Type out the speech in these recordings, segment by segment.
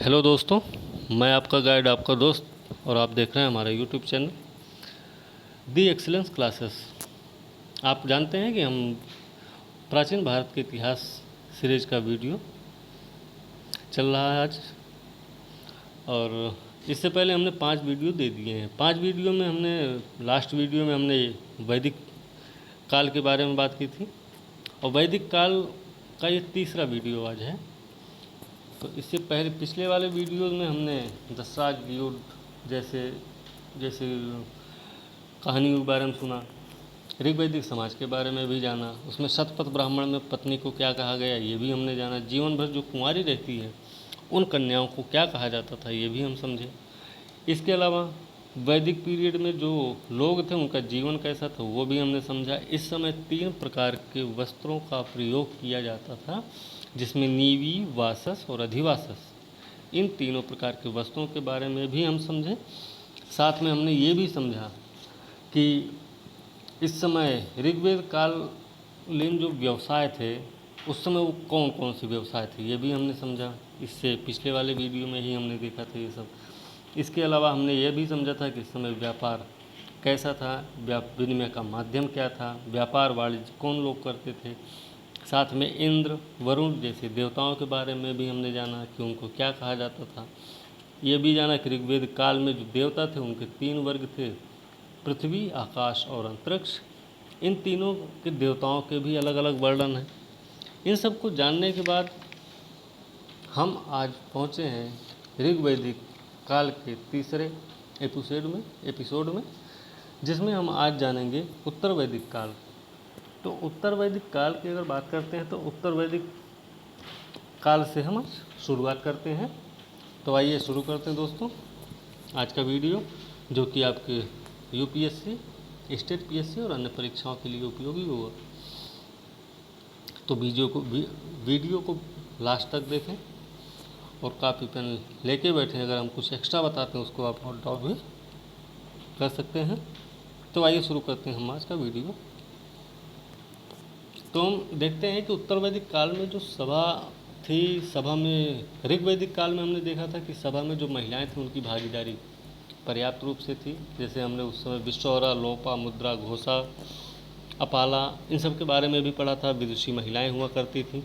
Hello दोस्तों, मैं आपका गाइड, आपका दोस्त, और आप देख रहे हैं हमारा यूट्यूब चैनल दी एक्सीलेंस क्लासेस। आप जानते हैं कि हम प्राचीन भारत के इतिहास सीरीज का वीडियो चल रहा है आज, और इससे पहले हमने 5 वीडियो दे दिए हैं। 5 वीडियो में हमने लास्ट वीडियो में हमने वैदिक काल के बारे में बात की थी, और वैदिक काल का ये तीसरा वीडियो आज है। तो इससे पहले पिछले वाले वीडियोज़ में हमने दशराज युद्ध जैसे जैसे कहानियों के बारे में सुना, ऋग्वैदिक समाज के बारे में भी जाना, उसमें शतपथ ब्राह्मण में पत्नी को क्या कहा गया ये भी हमने जाना, जीवन भर जो कुंवारी रहती है उन कन्याओं को क्या कहा जाता था ये भी हम समझे। इसके अलावा वैदिक पीरियड में जो लोग थे उनका जीवन कैसा था वो भी हमने समझा। इस समय 3 प्रकार के वस्त्रों का प्रयोग किया जाता था, जिसमें नीवी, वासस और अधिवासस, इन तीनों प्रकार के वस्त्रों के बारे में भी हम समझे। साथ में हमने ये भी समझा कि इस समय ऋग्वेद कालीन जो व्यवसाय थे उस समय वो कौन कौन से व्यवसाय थे ये भी हमने समझा। इससे पिछले वाले वीडियो में ही हमने देखा था ये सब। इसके अलावा हमने ये भी समझा था कि इस समय व्यापार कैसा था, विनिमय का माध्यम क्या था, व्यापार वाणिज्य कौन लोग करते थे। साथ में इंद्र, वरुण जैसे देवताओं के बारे में भी हमने जाना कि उनको क्या कहा जाता था। ये भी जाना कि ऋग्वेद काल में जो देवता थे उनके 3 वर्ग थे, पृथ्वी, आकाश और अंतरिक्ष। इन तीनों के देवताओं के भी अलग अलग वर्णन हैं। इन सब को जानने के बाद हम आज पहुँचे हैं ऋग्वैदिक काल के तीसरे एपिसोड में जिसमें हम आज जानेंगे उत्तर वैदिक काल। तो उत्तर वैदिक काल की अगर बात करते हैं तो उत्तर वैदिक काल से हम शुरुआत करते हैं। तो आइए शुरू करते हैं दोस्तों आज का वीडियो, जो कि आपके यूपीएससी, स्टेट पीएससी और अन्य परीक्षाओं के लिए उपयोगी होगा। तो वीडियो को लास्ट तक देखें और कॉपी पेन लेके बैठें। अगर हम कुछ एक्स्ट्रा बताते हैं उसको आप नोट डाउन भी कर सकते हैं। तो आइए शुरू करते हैं हम आज का वीडियो। तो हम देखते हैं कि उत्तर वैदिक काल में जो सभा थी, सभा में ऋग्वैदिक काल में हमने देखा था कि सभा में जो महिलाएं थी उनकी भागीदारी पर्याप्त रूप से थी। जैसे हमने उस समय विश्वहरा, लोपा, मुद्रा, घोषा, अपाला, इन सब के बारे में भी पढ़ा था। विदुषी महिलाएं हुआ करती थी।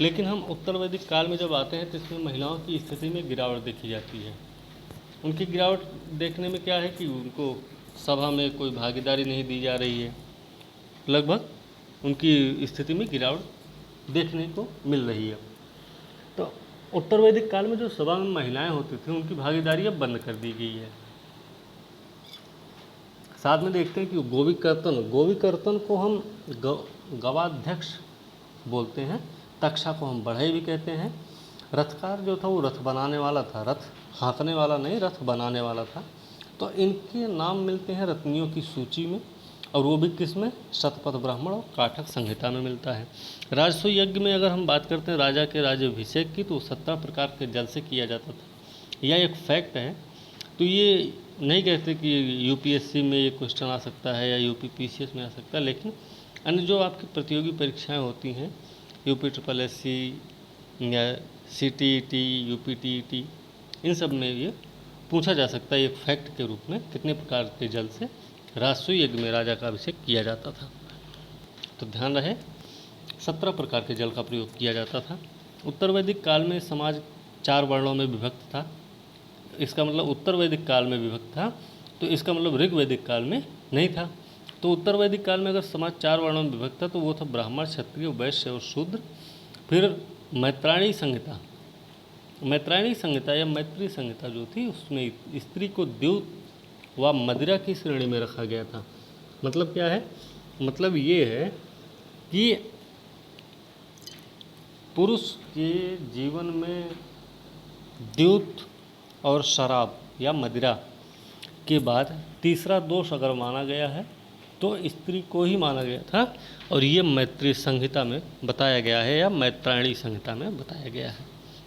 लेकिन हम उत्तर वैदिक काल में जब आते हैं तो इसमें महिलाओं की स्थिति में गिरावट देखी जाती है। उनकी गिरावट देखने में क्या है कि उनको सभा में कोई भागीदारी नहीं दी जा रही है। लगभग उनकी स्थिति में गिरावट देखने को मिल रही है। तो उत्तर वैदिक काल में जो सभा में महिलाएं होती थी उनकी भागीदारी अब बंद कर दी गई है। साथ में देखते हैं कि गोविकर्तन को हम गवाध्यक्ष बोलते हैं, तक्षा को हम बढ़ई भी कहते हैं। रथकार जो था वो रथ बनाने वाला था, रथ हाँकने वाला नहीं, रथ बनाने वाला था। तो इनके नाम मिलते हैं रत्नियों की सूची में, और वो भी किस में? शतपथ ब्राह्मण और काठक संहिता में मिलता है। राजस्व यज्ञ में अगर हम बात करते हैं राजा के राज्याभिषेक की, तो 17 प्रकार के जल से किया जाता था। यह एक फैक्ट है। तो ये नहीं कहते कि यूपीएससी में ये क्वेश्चन आ सकता है या यूपीपीसीएस में आ सकता है, लेकिन अन्य जो आपकी प्रतियोगी परीक्षाएं होती हैं, यूपी SSC या CTET, UPTET, इन सब में ये पूछा जा सकता है एक फैक्ट के रूप में, कितने प्रकार के जल से राजस्व यज्ञ में राजा का अभिषेक किया जाता था। तो ध्यान रहे 17 प्रकार के जल का प्रयोग किया जाता था। उत्तर वैदिक काल में समाज 4 वर्णों में विभक्त था। इसका मतलब उत्तर वैदिक काल में विभक्त था, तो इसका मतलब ऋग्वैदिक काल में नहीं था। तो उत्तर वैदिक काल में अगर समाज 4 वर्णों में विभक्त था तो वो था ब्राह्मण, क्षत्रिय, वैश्य और शूद्र। फिर मैत्रायणी संहिता या मैत्री संहिता जो थी उसमें स्त्री को द्यूत व मदिरा की श्रेणी में रखा गया था। मतलब क्या है? मतलब ये है कि पुरुष के जीवन में द्यूत और शराब या मदिरा के बाद तीसरा दोष अगर माना गया है तो स्त्री को ही माना गया था, और ये मैत्री संहिता में बताया गया है या मैत्रायणी संहिता में बताया गया है।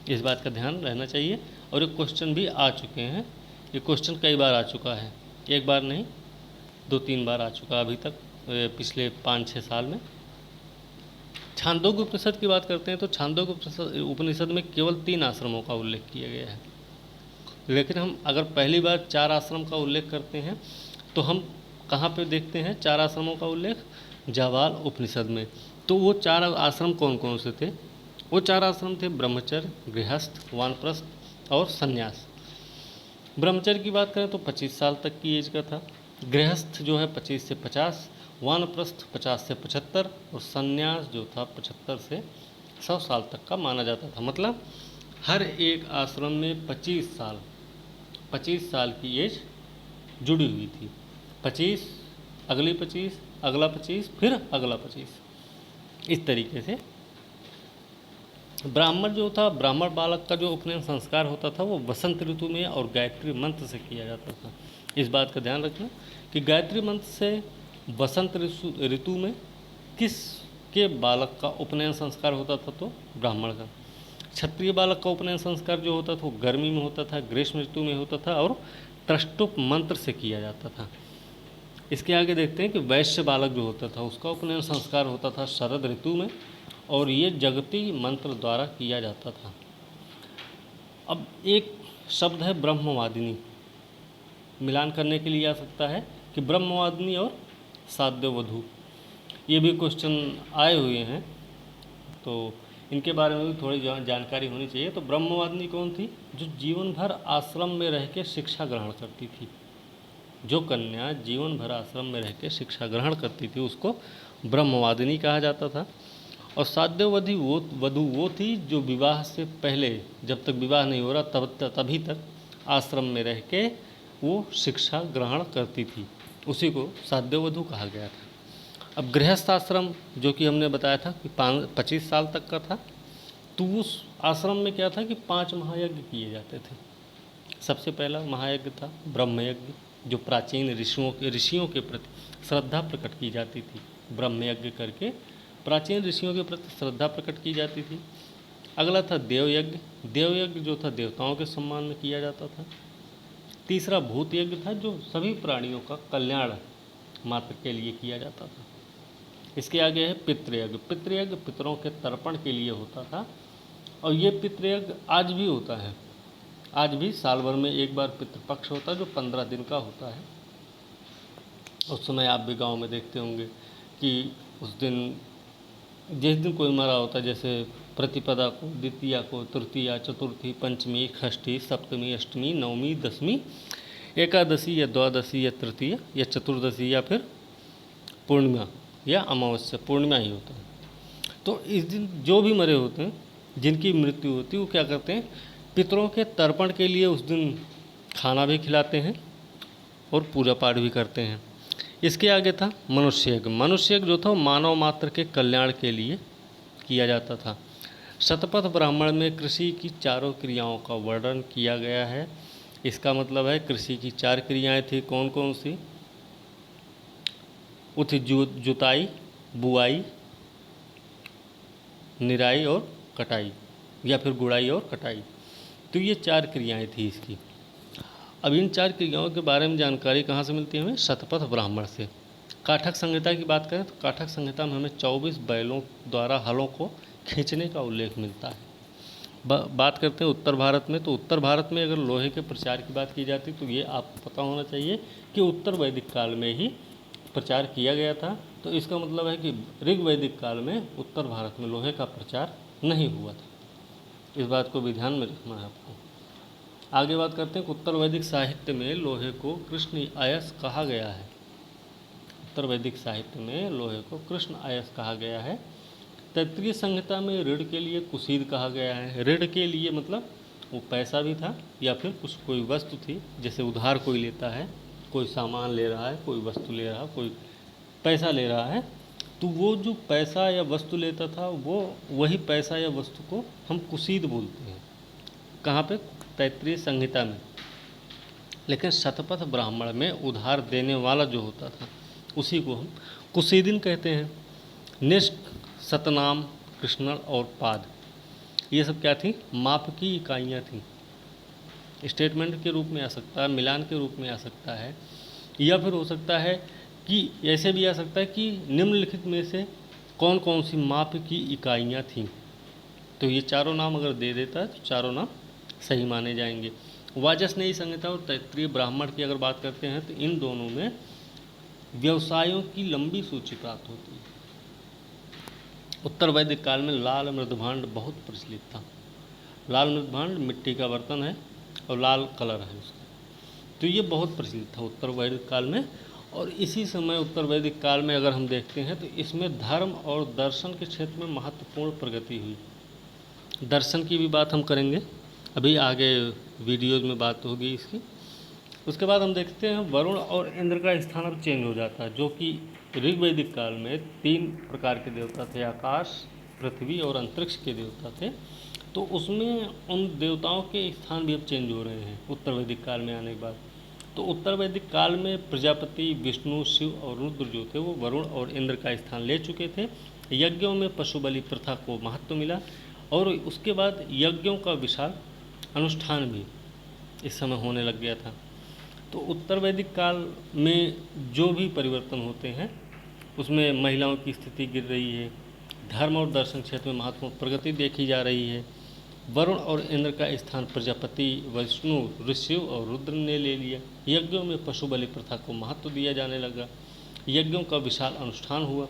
इस बात का ध्यान रहना चाहिए। और ये क्वेश्चन भी आ चुके हैं, ये क्वेश्चन कई बार आ चुका है, एक बार नहीं 2-3 बार आ चुका अभी तक पिछले 5-6 साल में। छांदोग्य उपनिषद की बात करते हैं तो छांदोग्य उपनिषद में केवल 3 आश्रमों का उल्लेख किया गया है, लेकिन हम अगर पहली बार 4 आश्रम का उल्लेख करते हैं तो हम कहाँ पे देखते हैं 4 आश्रमों का उल्लेख? जाबाल उपनिषद में। तो वो 4 आश्रम कौन कौन से थे? वो 4 आश्रम थे ब्रह्मचर्य, गृहस्थ, वानप्रस्थ और संन्यास। ब्रह्मचर्य की बात करें तो 25 साल तक की एज का था, गृहस्थ जो है 25 से 50, वानप्रस्थ 50 से 75 और संन्यास जो था 75 से 100 साल तक का माना जाता था। मतलब हर एक आश्रम में 25 साल की एज जुड़ी हुई थी। 25, अगली 25, अगला 25, फिर अगला 25, इस तरीके से। ब्राह्मण जो था, ब्राह्मण बालक का जो उपनयन संस्कार होता था वो वसंत ऋतु में और गायत्री मंत्र से किया जाता था। इस बात का ध्यान रखना कि गायत्री मंत्र से वसंत ऋतु में किस के बालक का उपनयन संस्कार होता था? तो ब्राह्मण का। क्षत्रिय बालक का उपनयन संस्कार जो होता था वो गर्मी में होता था, ग्रीष्म ऋतु में होता था और त्रष्टुप मंत्र से किया जाता था। इसके आगे देखते हैं कि वैश्य बालक जो होता था उसका उपनयन संस्कार होता था शरद ऋतु में और ये जगती मंत्र द्वारा किया जाता था। अब एक शब्द है ब्रह्मवादिनी, मिलान करने के लिए आ सकता है कि ब्रह्मवादिनी और साध्यवधू, ये भी क्वेश्चन आए हुए हैं, तो इनके बारे में भी थोड़ी जानकारी होनी चाहिए। तो ब्रह्मवादिनी कौन थी? जो जीवन भर आश्रम में रह के शिक्षा ग्रहण करती थी। जो कन्या जीवन भर आश्रम में रह के शिक्षा ग्रहण करती थी उसको ब्रह्मवादिनी कहा जाता था। और साध्यवधि वधू वो थी जो विवाह से पहले, जब तक विवाह नहीं हो रहा तभी तक आश्रम में रह के वो शिक्षा ग्रहण करती थी, उसी को साध्यवधू कहा गया था। अब गृहस्थ आश्रम जो कि हमने बताया था कि 25 साल तक का था, तो उस आश्रम में क्या था कि 5 महायज्ञ किए जाते थे। सबसे पहला महायज्ञ था ब्रह्मयज्ञ, जो प्राचीन ऋषियों के प्रति श्रद्धा प्रकट की जाती थी। ब्रह्मयज्ञ करके प्राचीन ऋषियों के प्रति श्रद्धा प्रकट की जाती थी। अगला था देवयज्ञ, देवयज्ञ जो था देवताओं के सम्मान में किया जाता था। तीसरा भूत यज्ञ था जो सभी प्राणियों का कल्याण मात्र के लिए किया जाता था। इसके आगे है पितृयज्ञ, पितृयज्ञ पितरों के तर्पण के लिए होता था और ये पितृयज्ञ आज भी होता है। आज भी साल भर में एक बार पितृपक्ष होता है जो 15 दिन का होता है। उस समय आप भी गांव में देखते होंगे कि उस दिन जिस दिन कोई मरा होता है, जैसे प्रतिपदा को, द्वितीया को, तृतीया, चतुर्थी, पंचमी, षष्ठी, सप्तमी, अष्टमी, नवमी, दसवीं, एकादशी या द्वादशी या तृतीया या चतुर्दशी या फिर पूर्णिमा या अमावस्या, पूर्णिमा ही होता है। तो इस दिन जो भी मरे होते हैं, जिनकी मृत्यु होती है, वो क्या करते हैं? पितरों के तर्पण के लिए उस दिन खाना भी खिलाते हैं और पूजा पाठ भी करते हैं। इसके आगे था मनुष्ययज्ञ, मनुष्ययज्ञ जो था मानव मात्र के कल्याण के लिए किया जाता था। शतपथ ब्राह्मण में कृषि की चारों क्रियाओं का वर्णन किया गया है। इसका मतलब है कृषि की 4 क्रियाएं थी, कौन कौन सी? वो थी जुताई, बुआई, निराई और कटाई, या फिर गुड़ाई और कटाई। तो ये 4 क्रियाएं थी इसकी। अब इन 4 क्रियाओं के बारे में जानकारी कहाँ से मिलती है हमें? शतपथ ब्राह्मण से। काठक संहिता की बात करें तो काठक संहिता में हमें 24 बैलों द्वारा हलों को खींचने का उल्लेख मिलता है। बात करते हैं उत्तर भारत में, तो उत्तर भारत में अगर लोहे के प्रचार की बात की जाती तो ये आपको पता होना चाहिए कि उत्तर वैदिक काल में ही प्रचार किया गया था। तो इसका मतलब है कि ऋग वैदिक काल में उत्तर भारत में लोहे का प्रचार नहीं हुआ था। इस बात को भी ध्यान में रखना है आपको। आगे बात करते हैं कि उत्तर वैदिक साहित्य में लोहे को कृष्ण अयस कहा गया है। उत्तर वैदिक साहित्य में लोहे को कृष्ण अयस कहा गया है। तैत्तिरीय संहिता में ऋण के लिए कुसीद कहा गया है। ऋण के लिए मतलब वो पैसा भी था या फिर कुछ कोई वस्तु थी, जैसे उधार कोई लेता है, कोई सामान ले रहा है, कोई वस्तु ले रहा है, कोई पैसा ले रहा है, तो वो जो पैसा या वस्तु लेता था वो वही पैसा या वस्तु को हम कुसीद बोलते हैं। कहाँ पे? तैत्तिरीय संहिता में। लेकिन शतपथ ब्राह्मण में उधार देने वाला जो होता था उसी को हम कुसीदिन कहते हैं। निष्ठ, सतनाम, कृष्णण और पाद, ये सब क्या थी? माप की इकाइयाँ थीं। स्टेटमेंट के रूप में आ सकता है, मिलान के रूप में आ सकता है, या फिर हो सकता है कि ऐसे भी आ सकता है कि निम्नलिखित में से कौन कौन सी माप की इकाइयाँ थीं। तो ये चारों नाम अगर दे देता है तो चारों नाम सही माने जाएंगे। वाजसनेयी संहिता और तैत्तिरीय ब्राह्मण की अगर बात करते हैं तो इन दोनों में व्यवसायों की लंबी सूची प्राप्त होती है। उत्तर वैदिक काल में लाल मृदभांड बहुत प्रचलित था। लाल मृदभांड मिट्टी का बर्तन है और लाल कलर है उसका, तो ये बहुत प्रचलित था उत्तर वैदिक काल में। और इसी समय उत्तर वैदिक काल में अगर हम देखते हैं तो इसमें धर्म और दर्शन के क्षेत्र में महत्वपूर्ण प्रगति हुई। दर्शन की भी बात हम करेंगे, अभी आगे वीडियोज़ में बात होगी इसकी। उसके बाद हम देखते हैं वरुण और इंद्र का स्थान अब चेंज हो जाता है, जो कि ऋग्वैदिक काल में 3 प्रकार के देवता थे, आकाश, पृथ्वी और अंतरिक्ष के देवता थे। तो उसमें उन देवताओं के स्थान भी अब चेंज हो रहे हैं उत्तर वैदिक काल में आने के बाद। तो उत्तर वैदिक काल में प्रजापति, विष्णु, शिव और रुद्र जो थे वो वरुण और इंद्र का स्थान ले चुके थे। यज्ञों में पशु बलि प्रथा को महत्व मिला और उसके बाद यज्ञों का विशाल अनुष्ठान भी इस समय होने लग गया था। तो उत्तर वैदिक काल में जो भी परिवर्तन होते हैं उसमें महिलाओं की स्थिति गिर रही है, धर्म और दर्शन क्षेत्र में महत्वपूर्ण प्रगति देखी जा रही है। वरुण और इंद्र का स्थान प्रजापति, विष्णु, ऋषि और रुद्र ने ले लिया। यज्ञों में पशु बलि प्रथा को महत्व दिया जाने लगा। यज्ञों का विशाल अनुष्ठान हुआ।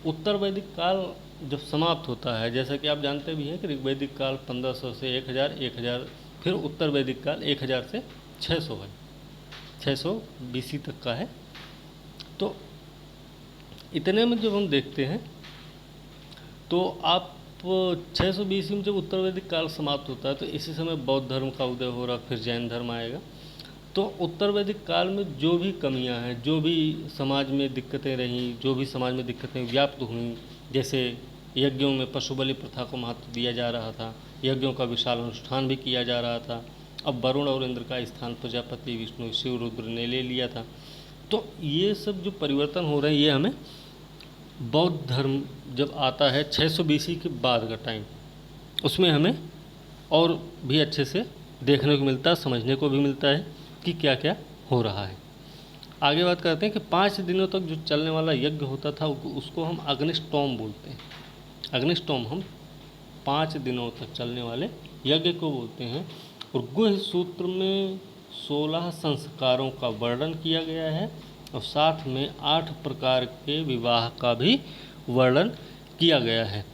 उत्तर वैदिक काल जब समाप्त होता है, जैसा कि आप जानते भी हैं कि ऋग्वैदिक काल 1500 से 1000, फिर उत्तर वैदिक काल 1000 से 600 है, 600 BC तक का है। तो इतने में जब हम देखते हैं तो आप 600 BC में जब उत्तर वैदिक काल समाप्त होता है तो इसी समय बौद्ध धर्म का उदय हो रहा, फिर जैन धर्म आएगा। तो उत्तर वैदिक काल में जो भी कमियां हैं, जो भी समाज में दिक्कतें रहीं, जो भी समाज में दिक्कतें व्याप्त हुई, जैसे यज्ञों में पशु बलि प्रथा को महत्व दिया जा रहा था, यज्ञों का विशाल अनुष्ठान भी किया जा रहा था। अब वरुण और इंद्र का स्थान प्रजापति, विष्णु, शिव, रुद्र ने ले लिया था। तो ये सब जो परिवर्तन हो रहे हैं ये हमें बौद्ध धर्म जब आता है 600 BC के बाद का टाइम, उसमें हमें और भी अच्छे से देखने को मिलता है, समझने को भी मिलता है कि क्या क्या हो रहा है। आगे बात करते हैं कि 5 दिनों तक जो चलने वाला यज्ञ होता था उसको हम अग्निष्टोम बोलते हैं। अग्निष्टोम हम 5 दिनों तक चलने वाले यज्ञ को बोलते हैं। और गुह्य सूत्र में 16 संस्कारों का वर्णन किया गया है और साथ में 8 प्रकार के विवाह का भी वर्णन किया गया है।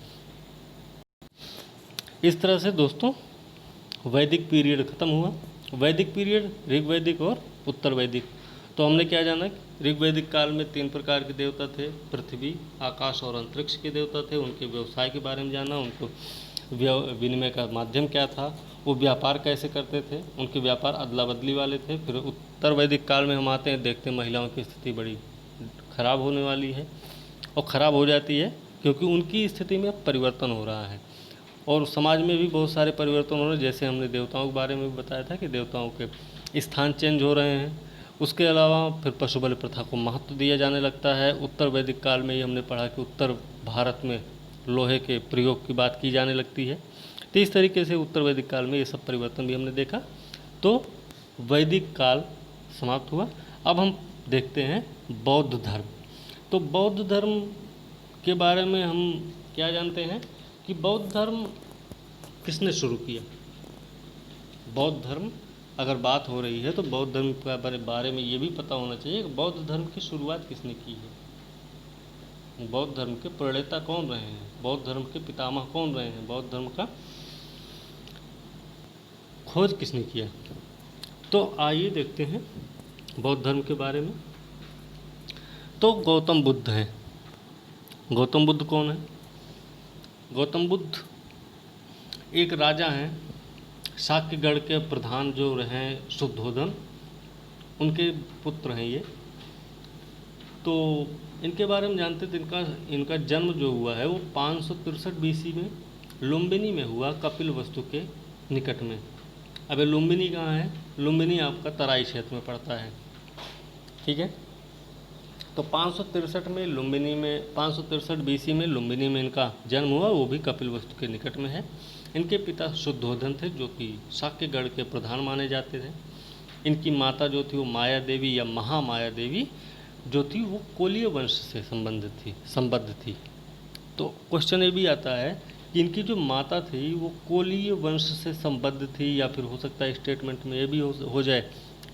इस तरह से दोस्तों वैदिक पीरियड खत्म हुआ। वैदिक पीरियड ऋग्वैदिक और उत्तर वैदिक। तो हमने क्या जाना, ऋग्वैदिक काल में 3 प्रकार के देवता थे, पृथ्वी, आकाश और अंतरिक्ष के देवता थे। उनके व्यवसाय के बारे में जाना, उनको विनिमय का माध्यम क्या था, वो व्यापार कैसे करते थे, उनके व्यापार अदला बदली वाले थे। फिर उत्तर वैदिक काल में हम आते हैं, देखते हैं महिलाओं की स्थिति बड़ी खराब होने वाली है और ख़राब हो जाती है क्योंकि उनकी स्थिति में परिवर्तन हो रहा है और समाज में भी बहुत सारे परिवर्तन हो रहे हैं। जैसे हमने देवताओं के बारे में भी बताया था कि देवताओं के स्थान चेंज हो रहे हैं। उसके अलावा फिर पशु बलि प्रथा को महत्व दिया जाने लगता है। उत्तर वैदिक काल में ही हमने पढ़ा कि उत्तर भारत में लोहे के प्रयोग की बात की जाने लगती है। तो इस तरीके से उत्तर वैदिक काल में ये सब परिवर्तन भी हमने देखा। तो वैदिक काल समाप्त हुआ। अब हम देखते हैं बौद्ध धर्म। तो बौद्ध धर्म के बारे में हम क्या जानते हैं कि बौद्ध धर्म किसने शुरू किया। बौद्ध धर्म अगर बात हो रही है तो बौद्ध धर्म के बारे में ये भी पता होना चाहिए कि बौद्ध धर्म की शुरुआत किसने की है, बौद्ध धर्म के प्रणेता कौन रहे हैं, बौद्ध धर्म के पितामह कौन रहे हैं, बौद्ध धर्म का खोज किसने किया। तो आइए देखते हैं बौद्ध धर्म के बारे में। तो गौतम बुद्ध हैं। गौतम बुद्ध कौन है? गौतम बुद्ध एक राजा हैं, शाक्यगढ़ के प्रधान जो रहे शुद्धोधन, उनके पुत्र हैं ये। तो इनके बारे में जानते थे। इनका जन्म जो हुआ है वो 563 BC में लुम्बिनी में हुआ, कपिल वस्तु के निकट में। अब लुम्बिनी कहाँ है? लुम्बिनी आपका तराई क्षेत्र में पड़ता है, ठीक है। तो 563 में लुम्बिनी में 563 BC में लुम्बिनी में इनका जन्म हुआ, वो भी कपिल वस्तु के निकट में है। इनके पिता शुद्धोधन थे जो कि शाक्यगढ़ के प्रधान माने जाते थे। इनकी माता जो थी वो माया देवी या महामाया देवी जो थी वो कोलीय वंश से संबद्ध थी। तो क्वेश्चन ये भी आता है कि इनकी जो माता थी वो कोलीय वंश से संबद्ध थी, या फिर हो सकता है स्टेटमेंट में ये भी हो जाए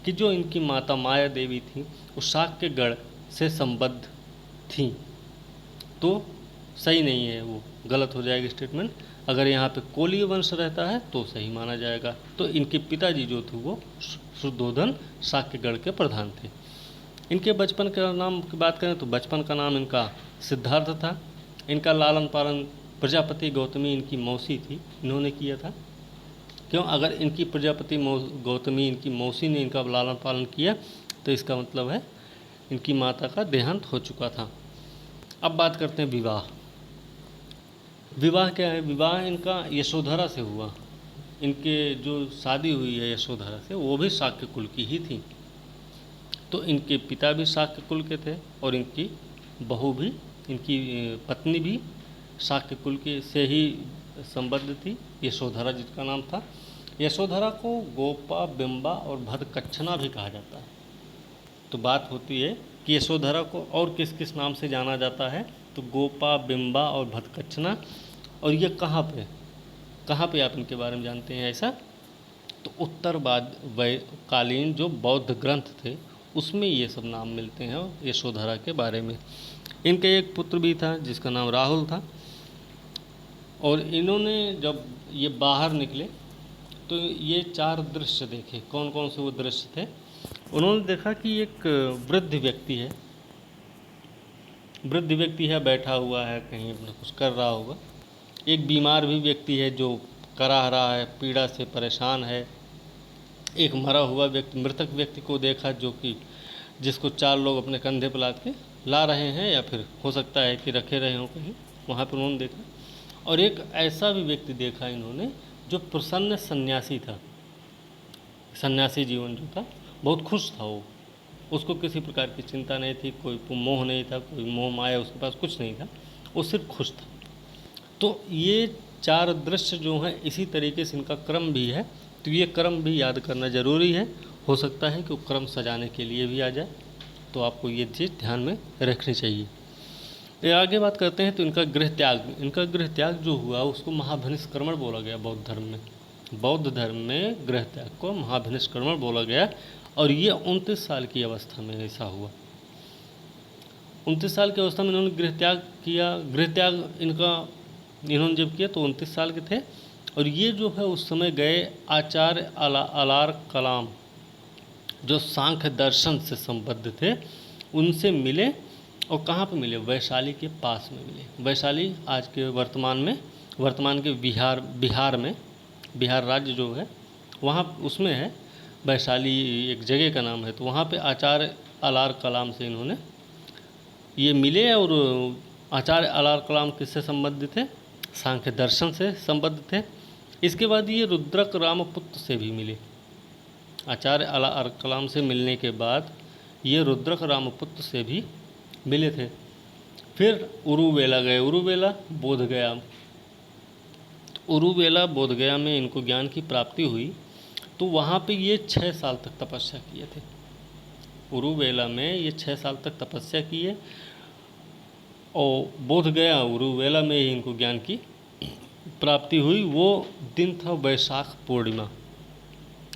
कि जो इनकी माता माया देवी थी वो शाक्यगढ़ से संबद्ध थी। तो सही नहीं है, वो गलत हो जाएगी स्टेटमेंट। अगर यहाँ पे कोलीय वंश रहता है तो सही माना जाएगा। तो इनके पिताजी जो थे वो शुद्धोधन शाक्यगढ़ के प्रधान थे। इनके बचपन का नाम की बात करें तो बचपन का नाम इनका सिद्धार्थ था। इनका लालन पालन प्रजापति गौतमी इनकी मौसी थी, इन्होंने किया था। क्यों? अगर इनकी प्रजापति गौतमी इनकी मौसी ने इनका लालन पालन किया तो इसका मतलब है इनकी माता का देहांत हो चुका था। अब बात करते हैं विवाह। विवाह क्या है? विवाह इनका यशोधरा से हुआ। इनके जो शादी हुई है यशोधरा से वो भी शाक्य कुल की ही थी। तो इनके पिता भी शाक्य कुल के थे और इनकी बहू भी, इनकी पत्नी भी शाक्य कुल के से ही संबद्ध थी, यशोधरा जिसका नाम था। यशोधरा को गोपा, बिंबा और भद्रकच्छना भी कहा जाता है। तो बात होती है कि यशोधरा को और किस किस नाम से जाना जाता है, तो गोपा, बिंबा और भद्रकच्छना। और ये कहाँ पे आप इनके बारे में जानते हैं ऐसा? तो उत्तरवाद कालीन जो बौद्ध ग्रंथ थे उसमें ये सब नाम मिलते हैं यशोधरा के बारे में। इनके एक पुत्र भी था जिसका नाम राहुल था। और इन्होंने जब ये बाहर निकले तो ये 4 दृश्य देखे। कौन कौन से वो दृश्य थे? उन्होंने देखा कि एक वृद्ध व्यक्ति है, बैठा हुआ है, कहीं अपना कुछ कर रहा होगा। एक बीमार भी व्यक्ति है जो कराह रहा है, पीड़ा से परेशान है। एक मरा हुआ मृतक व्यक्ति को देखा जिसको 4 लोग अपने कंधे पर लाद के ला रहे हैं, या फिर हो सकता है कि रखे रहे हों कहीं, वहाँ पर उन्होंने देखा। और एक ऐसा भी व्यक्ति देखा इन्होंने जो प्रसन्न सन्यासी था। सन्यासी जीवन जो था, बहुत खुश था वो, उसको किसी प्रकार की चिंता नहीं थी, कोई मोह नहीं था, कोई मोह माया उसके पास कुछ नहीं था, वो सिर्फ खुश था। तो ये 4 दृश्य जो हैं इसी तरीके से इनका क्रम भी है। तो ये क्रम भी याद करना ज़रूरी है। हो सकता है कि वो क्रम सजाने के लिए भी आ जाए, तो आपको ये चीज़ ध्यान में रखनी चाहिए। ये आगे बात करते हैं तो इनका गृह त्याग जो हुआ उसको महाभिनिष्क्रमण बोला गया बौद्ध धर्म में। बौद्ध धर्म में गृह त्याग को महाभिनिष्क्रमण बोला गया। और ये 29 साल की अवस्था में ऐसा हुआ। 29 साल की अवस्था में इन्होंने गृह त्याग किया। गृह त्याग इन्होंने जब किया तो 29 साल के थे। और ये जो है उस समय गए आचार्य अलार कलाम जो सांख्य दर्शन से संबद्ध थे, उनसे मिले। और कहाँ पे मिले? वैशाली के पास में मिले। वैशाली आज के वर्तमान के बिहार राज्य जो है वहाँ उसमें है वैशाली, एक जगह का नाम है। तो वहाँ पे आचार्य अलार कलाम से इन्होंने ये मिले। और आचार्य अलार कलाम किससे संबंधित थे? सांख्य दर्शन से संबद्ध थे। इसके बाद ये रुद्रक रामपुत्र से भी मिले। आचार्य अलार कलाम से मिलने के बाद ये रुद्रक रामपुत्र से भी मिले थे। फिर उरुवेला गए, उरुवेला बोधगया। उरुवेला बोधगया में इनको ज्ञान की प्राप्ति हुई। तो वहाँ पे ये 6 साल तक तपस्या किए थे। उरुवेला में ये 6 साल तक तपस्या किए। और बोधगया उरुवेला में ही इनको ज्ञान की प्राप्ति हुई। वो दिन था वैशाख पूर्णिमा।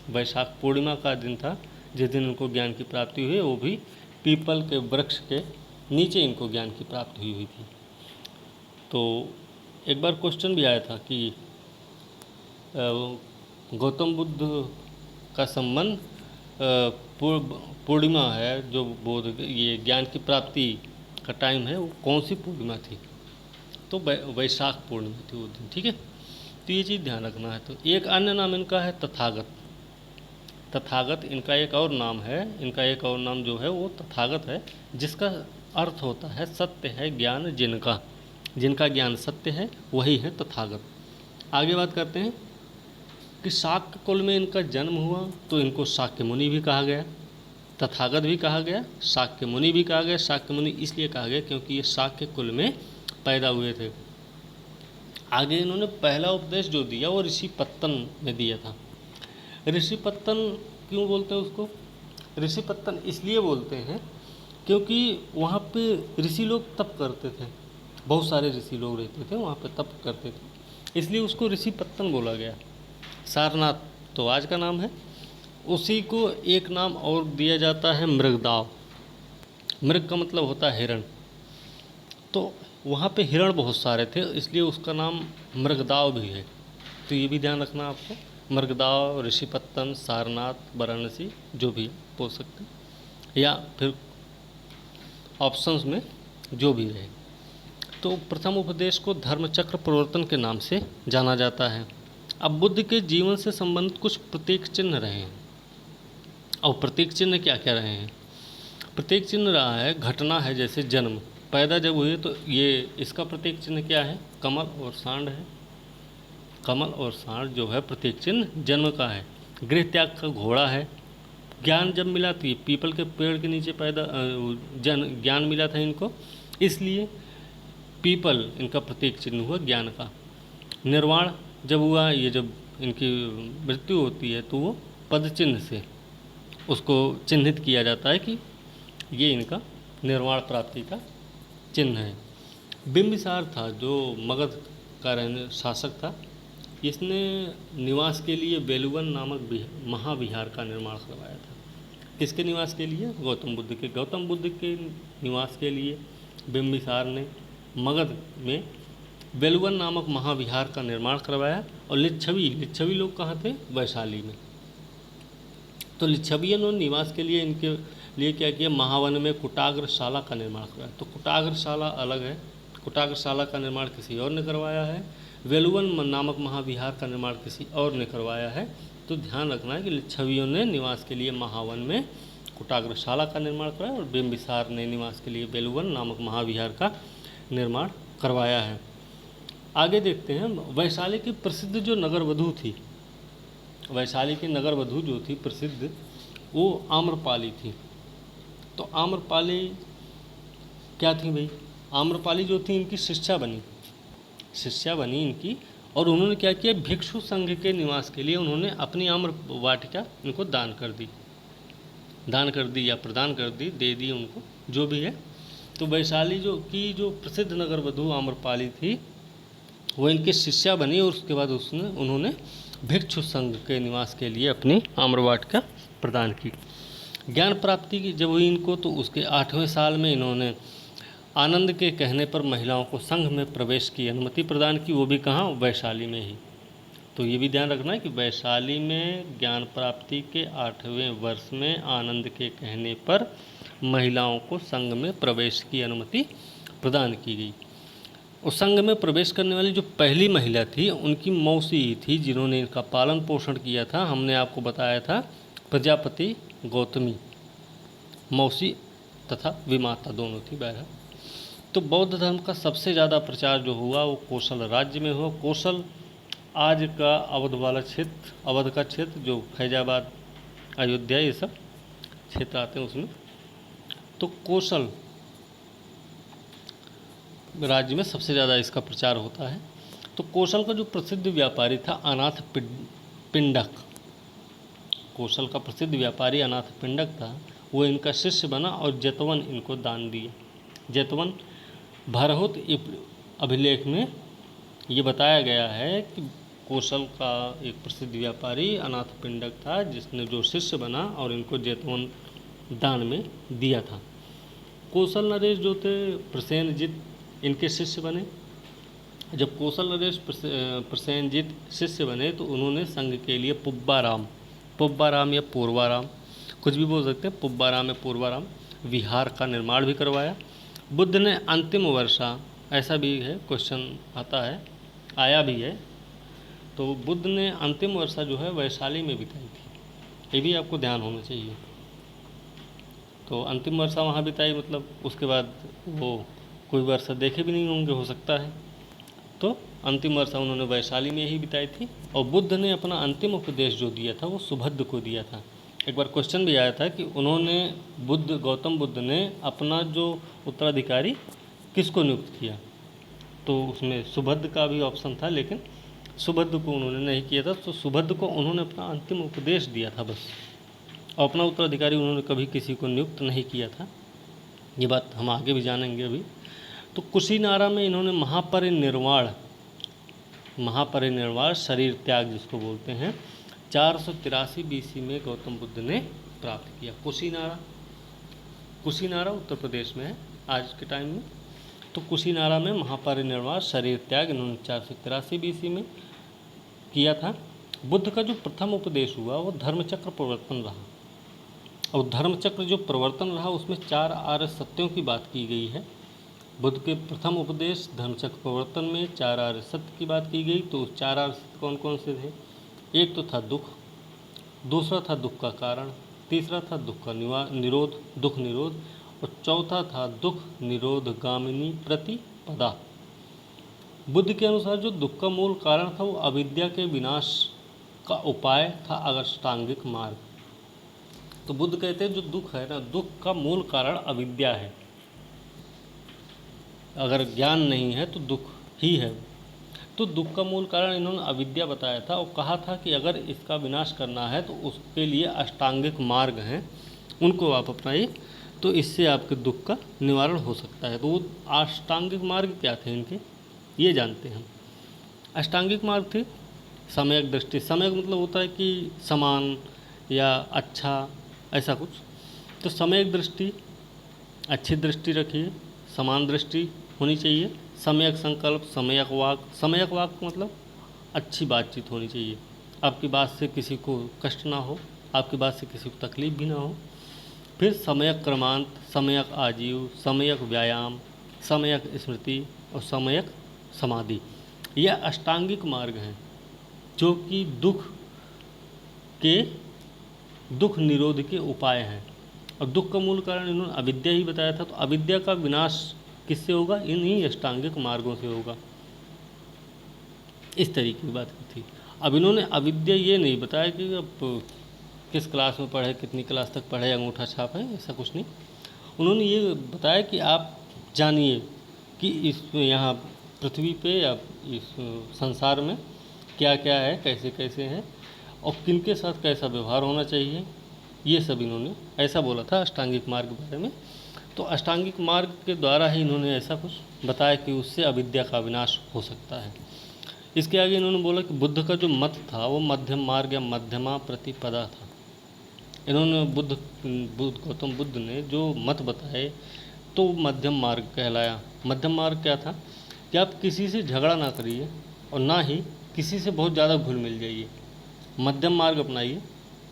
वैशाख पूर्णिमा का दिन था जिस दिन इनको ज्ञान की प्राप्ति हुई। वो भी पीपल के वृक्ष के नीचे इनको ज्ञान की प्राप्ति हुई थी। तो एक बार क्वेश्चन भी आया था कि गौतम बुद्ध का संबंध पूर्णिमा है जो ये ज्ञान की प्राप्ति का टाइम है, वो कौन सी पूर्णिमा थी? तो वैशाख पूर्णिमा थी वो दिन। ठीक है, तो ये चीज़ ध्यान रखना है। तो एक अन्य नाम इनका है तथागत। तथागत इनका एक और नाम है। इनका एक और नाम जो है वो तथागत है, जिसका अर्थ होता है सत्य है ज्ञान जिनका ज्ञान सत्य है वही है तथागत। आगे बात करते हैं कि शाक्य कुल में इनका जन्म हुआ तो इनको शाक्य मुनि भी कहा गया, तथागत भी कहा गया, शाक्य मुनि भी कहा गया। शाक्य मुनि इसलिए कहा गया क्योंकि ये शाक्य कुल में पैदा हुए थे। आगे इन्होंने पहला उपदेश जो दिया वो ऋषिपत्तन में दिया था। ऋषिपत्तन क्यों बोलते हैं उसको? ऋषिपत्तन इसलिए बोलते हैं क्योंकि वहाँ पे ऋषि लोग तप करते थे। बहुत सारे ऋषि लोग रहते थे वहाँ पे, तप करते थे, इसलिए उसको ऋषि पत्तन बोला गया। सारनाथ तो आज का नाम है। उसी को एक नाम और दिया जाता है मृगदाव। मृग का मतलब होता है हिरण, तो वहाँ पे हिरण बहुत सारे थे इसलिए उसका नाम मृगदाव भी है। तो ये भी ध्यान रखना आपको, मृगदाव, ऋषिपत्तन, सारनाथ, वाराणसी, जो भी बोल सकते हैं, या फिर ऑप्शंस में जो भी रहे। तो प्रथम उपदेश को धर्मचक्र प्रवर्तन के नाम से जाना जाता है। अब बुद्ध के जीवन से संबंधित कुछ प्रतीक चिन्ह रहे हैं। और प्रतीक चिन्ह क्या क्या रहे हैं? प्रतीक चिन्ह रहा है, घटना है, जैसे जन्म, पैदा जब हुए तो ये इसका प्रतीक चिन्ह क्या है? कमल और सांड है। कमल और सांड जो है प्रतीक चिन्ह जन्म का है। गृह त्याग का घोड़ा है। ज्ञान जब मिला तो ये पीपल के पेड़ के नीचे पैदा ज्ञान मिला था इनको, इसलिए पीपल इनका प्रतीक चिन्ह हुआ ज्ञान का। निर्वाण जब हुआ, ये जब इनकी मृत्यु होती है तो वो पद चिन्ह से उसको चिन्हित किया जाता है कि ये इनका निर्वाण प्राप्ति का चिन्ह है। बिंबिसार था जो मगध का रहने शासक था, इसने निवास के लिए बेलुवन नामक महाविहार का निर्माण करवाया था। किसके निवास के लिए? गौतम बुद्ध के। गौतम बुद्ध के निवास के लिए बिंबिसार ने मगध में बेलुवन नामक महाविहार का निर्माण करवाया। और लिच्छवी लोग कहाँ थे? वैशाली में। तो लिच्छवियों ने निवास के लिए इनके लिए क्या किया? महावन में कुटाग्रशाला का निर्माण करवाया। तो कुटाग्रशाला अलग है, कुटाग्रशाला का निर्माण किसी और ने करवाया है। वेलुवन नामक महाविहार का निर्माण किसी और ने करवाया है। तो ध्यान रखना है कि लिच्छवियों ने निवास के लिए महावन में कुटाग्रशाला का निर्माण करवाया और बिंबिसार ने निवास के लिए बेलुवन नामक महाविहार का निर्माण करवाया है। आगे देखते हैं, वैशाली की प्रसिद्ध जो नगर वधू थी, वैशाली की नगर वधू जो थी प्रसिद्ध, वो आम्रपाली थी। तो आम्रपाली क्या थी भाई? आम्रपाली जो थी इनकी शिष्या बनी इनकी। और उन्होंने क्या किया? भिक्षु संघ के निवास के लिए उन्होंने अपनी आम्र वाटिका इनको दान कर दी या प्रदान कर दी, दे दी उनको, जो भी है। तो वैशाली जो प्रसिद्ध नगर वधू आम्रपाली थी वो इनकी शिष्या बनी और उसके बाद उन्होंने भिक्षु संघ के निवास के लिए अपनी आम्रवाटिका प्रदान की। ज्ञान प्राप्ति की जब हुई इनको तो उसके 8वें साल में इन्होंने आनंद के कहने पर महिलाओं को संघ में प्रवेश की अनुमति प्रदान की, वो भी कहाँ? वैशाली में ही। तो ये भी ध्यान रखना है कि वैशाली में ज्ञान प्राप्ति के 8वें वर्ष में आनंद के कहने पर महिलाओं को संघ में प्रवेश की अनुमति प्रदान की गई। उस संघ में प्रवेश करने वाली जो पहली महिला थी उनकी मौसी थी जिन्होंने इनका पालन पोषण किया था। हमने आपको बताया था प्रजापति गौतमी मौसी तथा विमाता दोनों थी बहरहाल। तो बौद्ध धर्म का सबसे ज़्यादा प्रचार जो हुआ वो कोसल राज्य में हुआ। कोसल आज का अवध वाला क्षेत्र, अवध का क्षेत्र जो फैजाबाद, अयोध्या, ये सब क्षेत्र आते हैं उसमें। तो कोसल राज्य में सबसे ज़्यादा इसका प्रचार होता है। तो कोसल का जो प्रसिद्ध व्यापारी था अनाथ पिंडक, कोसल का प्रसिद्ध व्यापारी अनाथ पिंडक था, वो इनका शिष्य बना और जेतवन इनको दान दिए। जेतवन भरहुत अभिलेख में ये बताया गया है कि कोसल का एक प्रसिद्ध व्यापारी अनाथ पिंडक था जिसने जो शिष्य बना और इनको जेतवन दान में दिया था। कौशल नरेश जो थे प्रसेनजित इनके शिष्य बने। जब कौशल नरेश प्रसेनजित शिष्य बने तो उन्होंने संघ के लिए पुब्बाराम या पूर्वाराम, कुछ भी बोल सकते हैं, पुब्बाराम या पूर्वाराम विहार का निर्माण भी करवाया। बुद्ध ने अंतिम वर्षा, ऐसा भी है क्वेश्चन आता है, आया भी है, तो बुद्ध ने अंतिम वर्षा जो है वैशाली में बिताई थी, ये भी आपको ध्यान होना चाहिए। तो अंतिम वर्षा वहाँ बिताई मतलब उसके बाद वो कोई वर्षा देखे भी नहीं होंगे, हो सकता है। तो अंतिम वर्षा उन्होंने वैशाली में ही बिताई थी। और बुद्ध ने अपना अंतिम उपदेश जो दिया था वो सुभद्र को दिया था। एक बार क्वेश्चन भी आया था कि उन्होंने गौतम बुद्ध ने अपना जो उत्तराधिकारी किसको नियुक्त किया, तो उसमें सुभद्र का भी ऑप्शन था, लेकिन सुभद्र को उन्होंने नहीं किया था। तो सुभद्र को उन्होंने अपना अंतिम उपदेश दिया था बस, और अपना उत्तराधिकारी उन्होंने कभी किसी को नियुक्त नहीं किया था। ये बात हम आगे भी जानेंगे अभी। तो कुशीनारा में इन्होंने महापरिनिर्वाण शरीर त्याग जिसको बोलते हैं 483 BC में गौतम बुद्ध ने प्राप्त किया। कुशीनारा उत्तर प्रदेश में है आज के टाइम में। तो कुशीनारा में महापरिनिर्वाण शरीर त्याग इन्होंने 483 BC में किया था। बुद्ध का जो प्रथम उपदेश हुआ वो धर्मचक्र प्रवर्तन रहा, और धर्मचक्र जो प्रवर्तन रहा उसमें 4 आर्य सत्यों की बात की गई है। बुद्ध के प्रथम उपदेश धर्मचक्र प्रवर्तन में 4 आर्य सत्य की बात की गई। तो उस 4 आर्य सत्य कौन कौन से थे? एक तो था दुख, दूसरा था दुख का कारण, तीसरा था दुख का दुख निरोध, और चौथा था दुख निरोध गामिनी प्रतिपदा। बुद्ध के अनुसार जो दुख का मूल कारण था वो अविद्या के विनाश का उपाय था अष्टांगिक मार्ग। तो बुद्ध कहते हैं जो दुख है ना, दुख का मूल कारण अविद्या है। अगर ज्ञान नहीं है तो दुख ही है। तो दुख का मूल कारण इन्होंने अविद्या बताया था, और कहा था कि अगर इसका विनाश करना है तो उसके लिए अष्टांगिक मार्ग हैं, उनको आप अपनाइए, तो इससे आपके दुख का निवारण हो सकता है। तो वो अष्टांगिक मार्ग क्या थे इनके, ये जानते हैं। अष्टांगिक मार्ग थे सम्यक दृष्टि। सम्यक मतलब होता है कि समान या अच्छा, ऐसा कुछ। तो सम्यक दृष्टि, अच्छी दृष्टि रखिए, समान दृष्टि होनी चाहिए। सम्यक संकल्प, सम्यक वाक। सम्यक वाक मतलब अच्छी बातचीत होनी चाहिए, आपकी बात से किसी को कष्ट ना हो, आपकी बात से किसी को तकलीफ भी ना हो। फिर सम्यक क्रमांत, सम्यक आजीव, सम्यक व्यायाम, सम्यक स्मृति और सम्यक समाधि। यह अष्टांगिक मार्ग हैं जो कि दुख निरोध के उपाय हैं। और दुख का मूल कारण इन्होंने अविद्या ही बताया था। तो अविद्या का विनाश किससे होगा? इन्हीं अष्टांगिक मार्गों से होगा। इस तरीके की बात की थी। अब इन्होंने अविद्या ये नहीं बताया कि अब किस क्लास में पढ़े, कितनी क्लास तक पढ़े, अंगूठा छाप है, ऐसा कुछ नहीं। उन्होंने ये बताया कि आप जानिए कि इस यहाँ पृथ्वी पे या इस संसार में क्या क्या है, कैसे कैसे है, और किनके साथ कैसा व्यवहार होना चाहिए, ये सब इन्होंने ऐसा बोला था अष्टांगिक मार्ग के बारे में। तो अष्टांगिक मार्ग के द्वारा ही इन्होंने ऐसा कुछ बताया कि उससे अविद्या का विनाश हो सकता है। इसके आगे इन्होंने बोला कि बुद्ध का जो मत था वो मध्यम मार्ग या मध्यमा प्रतिपदा था। इन्होंने गौतम बुद्ध ने जो मत बताए तो मध्यम मार्ग कहलाया। मध्यम मार्ग क्या था कि आप किसी से झगड़ा ना करिए और ना ही किसी से बहुत ज़्यादा घुल मिल जाइए। मध्यम मार्ग अपनाइए,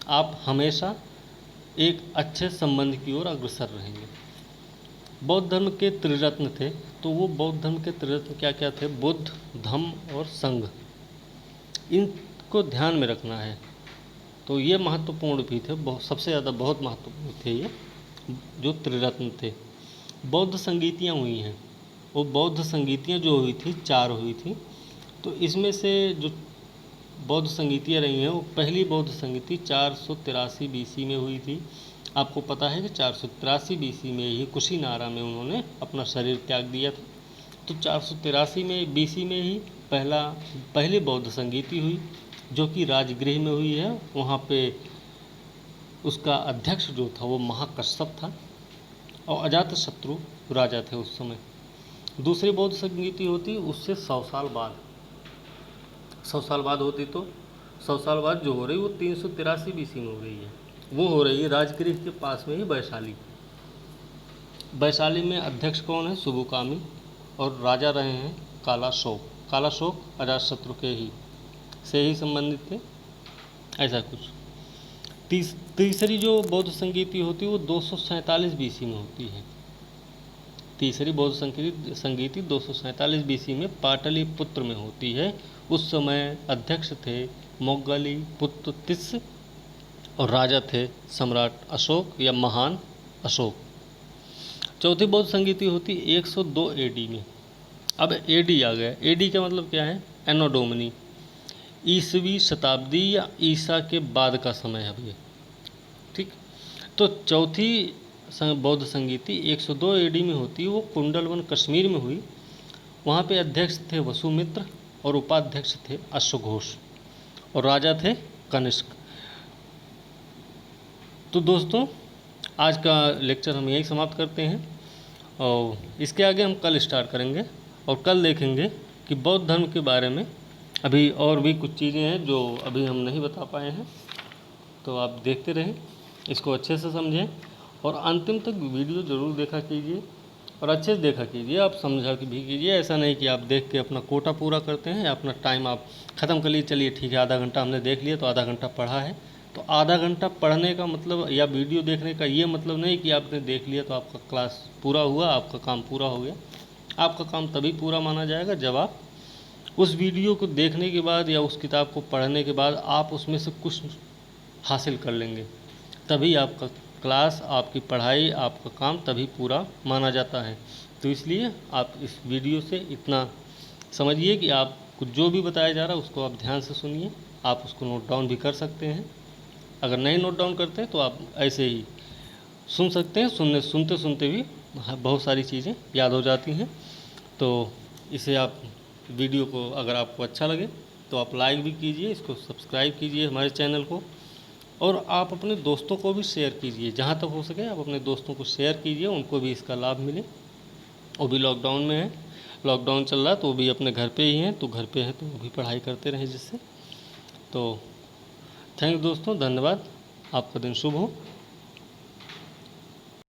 आप हमेशा एक अच्छे संबंध की ओर अग्रसर रहेंगे। बौद्ध धर्म के त्रिरत्न थे, तो वो बौद्ध धर्म के त्रिरत्न क्या क्या थे? बुद्ध, धम्म और संघ। इनको ध्यान में रखना है। तो ये महत्वपूर्ण भी थे, सबसे ज़्यादा बहुत महत्वपूर्ण थे ये जो त्रिरत्न थे। बौद्ध संगीतियाँ हुई हैं, वो बौद्ध संगीतियाँ जो हुई थी 4 हुई थी। तो इसमें से जो बौद्ध संगीतियाँ रही हैं वो पहली बौद्ध संगीति 483 BC में हुई थी। आपको पता है कि 483 BC में ही कुशीनारा में उन्होंने अपना शरीर त्याग दिया था। तो 483 में BC में ही पहली बौद्ध संगीति हुई जो कि राजगृह में हुई है। वहाँ पे उसका अध्यक्ष जो था वो महाकश्यप था और अजातशत्रु राजा थे उस समय। दूसरी बौद्ध संगीति होती उससे 100 साल बाद, 100 साल बाद होती। तो 100 साल बाद जो हो रही वो 383 BC में हो रही है। वो हो रही है राजगृह के पास में ही वैशाली। वैशाली में अध्यक्ष कौन है? सुबुकामी, और राजा रहे हैं कालाशोक। कालाशोक अजातशत्रु के ही से ही संबंधित थे, ऐसा कुछ। तीसरी जो बौद्ध संगीति होती है वो 247 BC में होती है। तीसरी बौद्ध संगीति 247 BC में पाटलिपुत्र में होती है। उस समय अध्यक्ष थे मोग्गलीपुत्र तिस्स और राजा थे सम्राट अशोक या महान अशोक। चौथी बौद्ध संगीति होती 102 AD में। अब AD आ गया। AD का मतलब क्या है? एनो डोमिनी, ईसवी शताब्दी या ईसा के बाद का समय है ये, ठीक। तो चौथी बौद्ध संगीति 102 AD में होती है। वो कुंडलवन कश्मीर में हुई। वहाँ पे अध्यक्ष थे वसुमित्र और उपाध्यक्ष थे अश्वघोष और राजा थे कनिष्क। तो दोस्तों आज का लेक्चर हम यहीं समाप्त करते हैं और इसके आगे हम कल स्टार्ट करेंगे और कल देखेंगे कि बौद्ध धर्म के बारे में अभी और भी कुछ चीज़ें हैं जो अभी हम नहीं बता पाए हैं। तो आप देखते रहें, इसको अच्छे से समझें और अंतिम तक वीडियो ज़रूर देखा कीजिए और अच्छे से देखा कीजिए, आप समझा के भी कीजिए। ऐसा नहीं कि आप देख के अपना कोटा पूरा करते हैं या अपना टाइम आप ख़त्म कर लिए, चलिए ठीक है आधा घंटा हमने देख लिया तो आधा घंटा पढ़ा है। तो आधा घंटा पढ़ने का मतलब या वीडियो देखने का ये मतलब नहीं कि आपने देख लिया तो आपका क्लास पूरा हुआ, आपका काम पूरा हो गया। आपका काम तभी पूरा माना जाएगा जब आप उस वीडियो को देखने के बाद या उस किताब को पढ़ने के बाद आप उसमें से कुछ हासिल कर लेंगे, तभी आपका क्लास, आपकी पढ़ाई, आपका काम तभी पूरा माना जाता है। तो इसलिए आप इस वीडियो से इतना समझिए कि आपको जो भी बताया जा रहा है उसको आप ध्यान से सुनिए। आप उसको नोट डाउन भी कर सकते हैं, अगर नहीं नोट डाउन करते हैं तो आप ऐसे ही सुन सकते हैं। सुनते सुनते भी बहुत सारी चीज़ें याद हो जाती हैं। तो इसे आप वीडियो को अगर आपको अच्छा लगे तो आप लाइक भी कीजिए, इसको सब्सक्राइब कीजिए हमारे चैनल को, और आप अपने दोस्तों को भी शेयर कीजिए। जहाँ तक हो सके आप अपने दोस्तों को शेयर कीजिए, उनको भी इसका लाभ मिले। वो भी लॉकडाउन में है, लॉकडाउन चल रहा है तो वो भी अपने घर पे ही हैं, तो घर पे हैं तो वो भी पढ़ाई करते रहें जिससे। तो थैंक दोस्तों, धन्यवाद, आपका दिन शुभ हो।